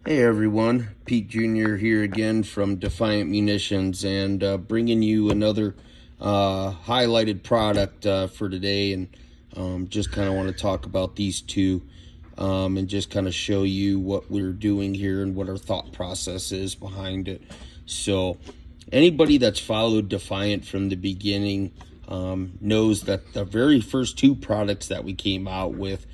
Hey everyone, Pete Jr. here again from Defiant Munitions, and bringing you another highlighted product for today. And just kind of want to talk about these two and just kind of show you what we're doing here and what our thought process is behind it. So anybody that's followed Defiant from the beginning knows that the very first two products that we came out with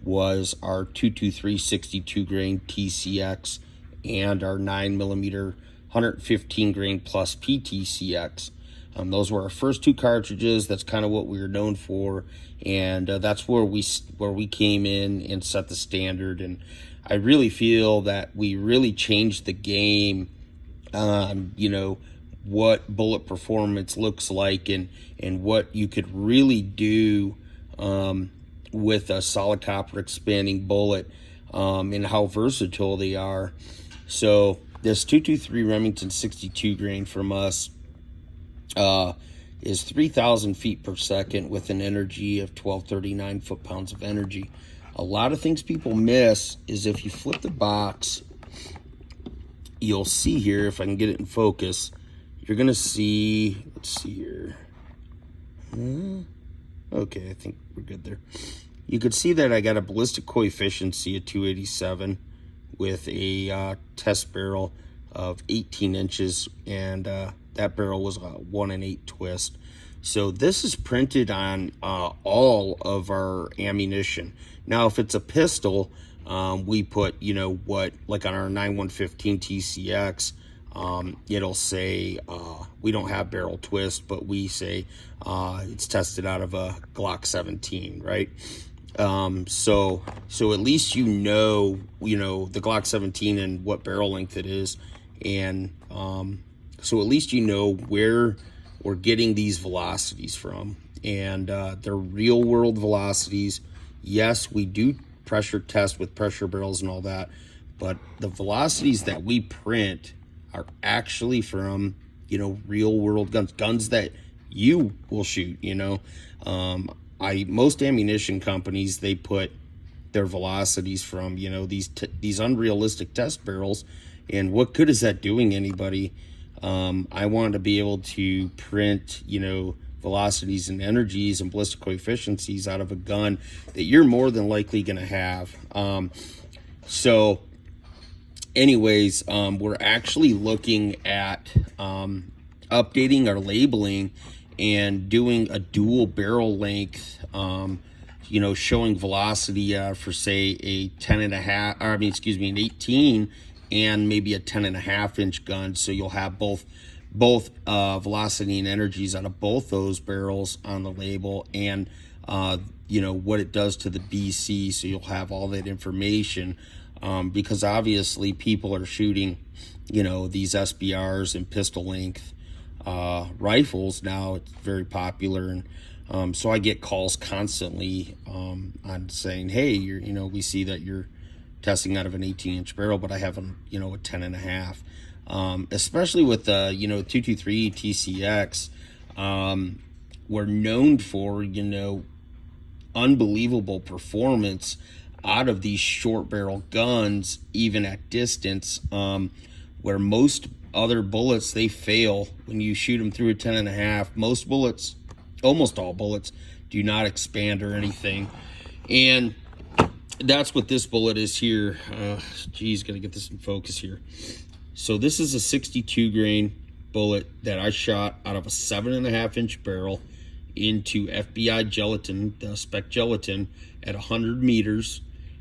was our 223 62 grain TCX and our 9mm 115 grain plus PTCX. Those were our first two cartridges. That's kind of what we were known for, and that's where we came in and set the standard. And I really feel that we really changed the game on what bullet performance looks like, and what you could really do with a solid copper expanding bullet, and how versatile they are. So this 223 Remington 62 grain from us is 3,000 feet per second with an energy of 1239 foot-pounds of energy. A lot of things people miss is if you flip the box, you'll see here, if I can get it in focus, you're going to see, let's see here. Okay, I think we're good there. You could see that I got a ballistic coefficient of 287 with a test barrel of 18 inches, and that barrel was a 1 in 8 twist. So this is printed on all of our ammunition. Now, if it's a pistol, we put, like on our 9115 TCX, it'll say we don't have barrel twist, but we say it's tested out of a Glock 17, right? So at least the Glock 17 and what barrel length it is, and so at least where we're getting these velocities from, and they're real world velocities. Yes, we do pressure test with pressure barrels and all that, but the velocities that we print are actually from real world guns that you will shoot. Most ammunition companies, they put their velocities from these unrealistic test barrels, and what good is that doing anybody? I wanted to be able to print velocities and energies and ballistic coefficients out of a gun that you're more than likely going to have. So anyways, we're actually looking at updating our labeling and doing a dual barrel length, showing velocity for say a 10.5, or an 18 and maybe a 10.5 inch gun. So you'll have both velocity and energies out of both those barrels on the label, and what it does to the BC. So you'll have all that information, because obviously people are shooting these SBRs and pistol length rifles now. It's very popular, and so I get calls constantly on saying, hey, we see that you're testing out of an 18-inch barrel, but I have a 10.5. Especially with the 223 TCX, we're known for unbelievable performance out of these short barrel guns, even at distance, where most other bullets, they fail when you shoot them through a 10.5. Most bullets, almost all bullets, do not expand or anything, and that's what this bullet is here. Gotta get this in focus here. So this is a 62 grain bullet that I shot out of a 7.5 inch barrel into FBI gelatin, the spec gelatin, at 100 meters.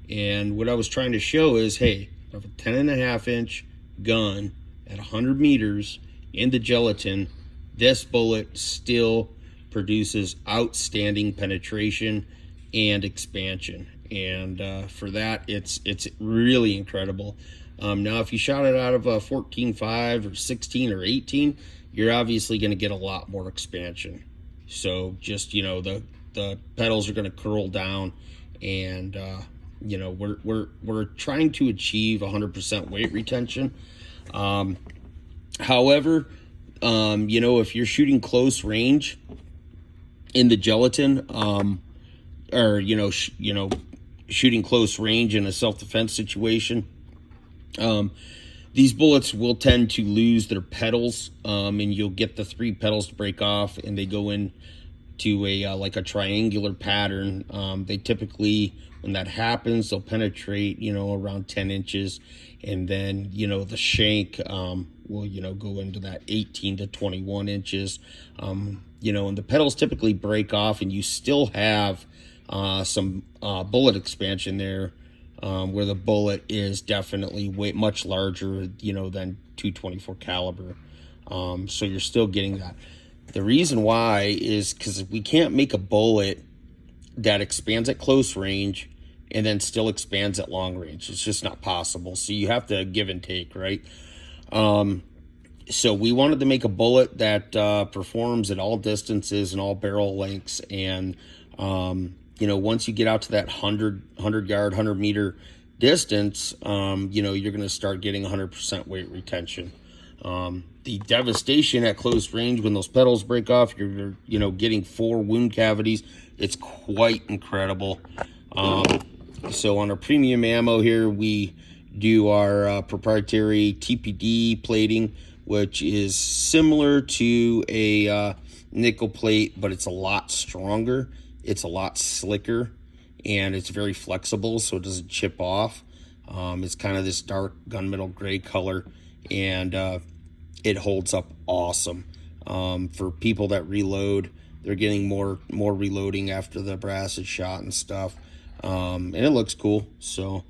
And what I was trying to show is, hey, I have a 10.5 inch gun at 100 meters in the gelatin. This bullet still produces outstanding penetration and expansion, and for that, it's really incredible. Now, if you shot it out of a 14.5 or 16 or 18, you're obviously going to get a lot more expansion. So just the pedals are going to curl down, and we're trying to achieve 100% weight retention. However, if you're shooting close range in the gelatin, or shooting close range in a self-defense situation, These bullets will tend to lose their petals, and you'll get the 3 petals to break off, and they go in to a like a triangular pattern. They typically, when that happens, they'll penetrate, around 10 inches, and then the shank will go into that 18 to 21 inches. And the petals typically break off, and you still have some bullet expansion there, where the bullet is definitely much larger, than 224 caliber. So you're still getting that. The reason why is because we can't make a bullet that expands at close range and then still expands at long range. It's just not possible. So you have to give and take, right? So we wanted to make a bullet that performs at all distances and all barrel lengths. And, once you get out to that 100 yard, 100 meter distance, you're going to start getting 100% weight retention. The devastation at close range when those petals break off, you're getting 4 wound cavities. It's quite incredible. So on our premium ammo here, we do our proprietary TPD plating, which is similar to a nickel plate, but it's a lot stronger. It's a lot slicker, and it's very flexible, so it doesn't chip off. It's kind of this dark gunmetal gray color, and it holds up awesome. For people that reload, they're getting more reloading after the brass is shot and stuff. And it looks cool. So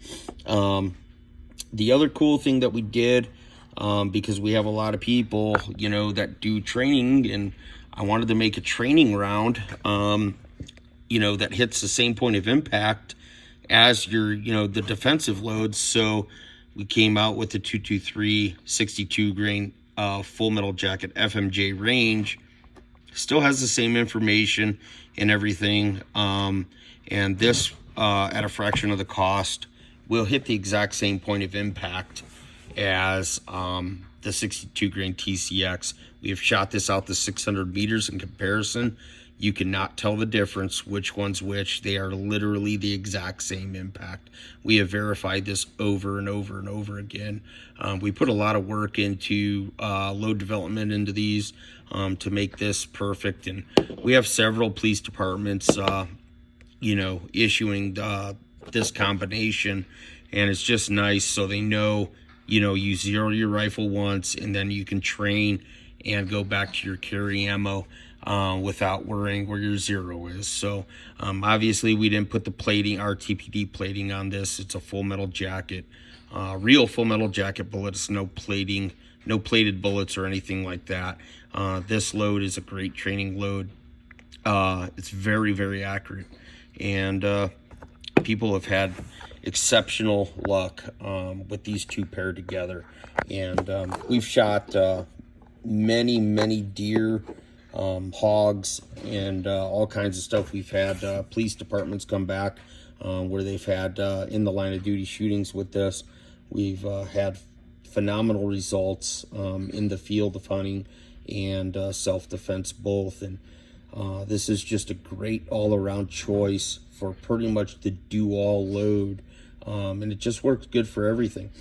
the other cool thing that we did, because we have a lot of people, that do training, and I wanted to make a training round, that hits the same point of impact as your, the defensive loads. So we came out with the 223-62 grain full metal jacket FMJ range. Still has the same information and everything, and this at a fraction of the cost will hit the exact same point of impact as the 62 grain TCX. We have shot this out to 600 meters. In comparison, you cannot tell the difference which one's which. They are literally the exact same impact. We have verified this over and over and over again. We put a lot of work into load development into these to make this perfect, and we have several police departments issuing this combination, and it's just nice, so they know, you zero your rifle once, and then you can train and go back to your carry ammo without worrying where your zero is. So obviously we didn't put the plating, our TPD plating on this. It's a full metal jacket, real full metal jacket bullets, no plating, no plated bullets or anything like that. This load is a great training load. It's very, very accurate, and people have had exceptional luck with these two paired together. And we've shot many deer, hogs, and all kinds of stuff. We've had police departments come back where they've had in the line of duty shootings with this. We've had phenomenal results in the field of hunting and self-defense both. And this is just a great all-around choice for pretty much the do-all load, and it just works good for everything.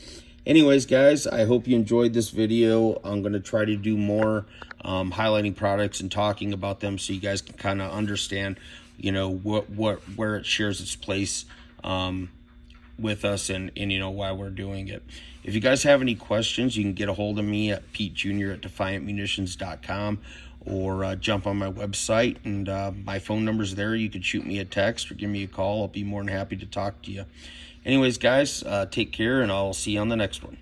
Anyways, guys, I hope you enjoyed this video. I'm going to try to do more highlighting products and talking about them, so you guys can kind of understand, where it shares its place with us, and why we're doing it. If you guys have any questions, you can get a hold of me at Pete Jr at DefiantMunitions.com, or jump on my website, and my phone number's there. You could shoot me a text or give me a call. I'll be more than happy to talk to you. Anyways, guys, take care, and I'll see you on the next one.